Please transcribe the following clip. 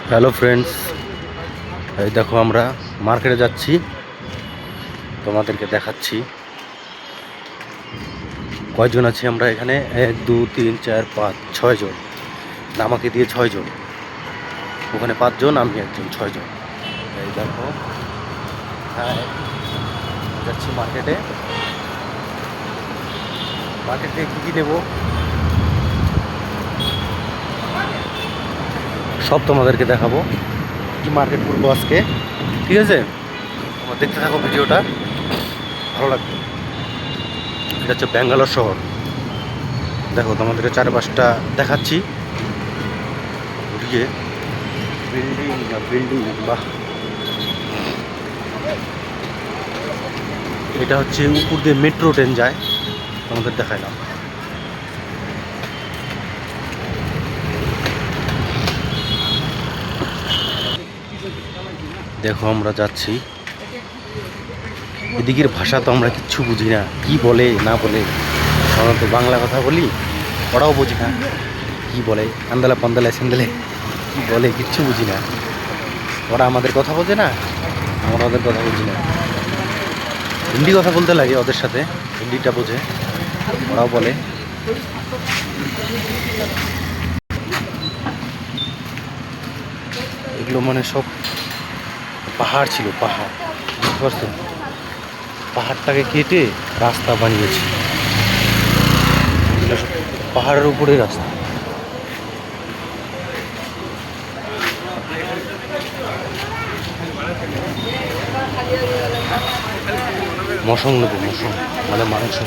Hello friends, এই দেখো আমরা মার্কেটে যাচ্ছি, তোমাদেরকে দেখাচ্ছি কয়জন আছি আমরা এখানে। 1 2 3 4 5 6 জন, আমাকে দিয়ে 6 জন, ওখানে 5 জন, আমি একজন, 6 জন। এই দেখো, হ্যাঁ যাচ্ছি মার্কেটে। মার্কেটে কী কী নেবো সব তোমাদেরকে দেখাবো, কি মার্কেট করবো আজকে, ঠিক আছে? তোমরা দেখতে থাকো ভিডিওটা, ভালো লাগবে। এটা হচ্ছে ব্যাঙ্গালোর শহর। দেখো তোমাদেরকে চারপাশটা দেখাচ্ছি ঘুরিয়ে। বিল্ডিং না বিল্ডিং, বাহ! এটা হচ্ছে উপর দিয়ে মেট্রো ট্রেন যায়, তোমাদের দেখাইলাম। দেখো আমরা যাচ্ছি, এদিকের ভাষা তো আমরা কিচ্ছু বুঝি না, কি বলে না বলে। আমরা তো বাংলা কথা বলি, ওরাও বুঝি না কি বলে, আন্দালা পান্দালা স্যান্দালে কি বলে কিচ্ছু বুঝি না। ওরা আমাদের কথা বোঝে না, আমরা ওদের কথা বুঝি না। হিন্দি কথা বলতে লাগে ওদের সাথে, হিন্দিটা বোঝে, ওরাও বলে। এগুলো মানে সব পাহাড় ছিল, পাহাড়, বুঝতে পারছো? পাহাড়টাকে কেটে রাস্তা বানিয়েছে, এগুলো সব পাহাড়ের উপরে রাস্তা। মশং নেবো, মশং মানে মাংস।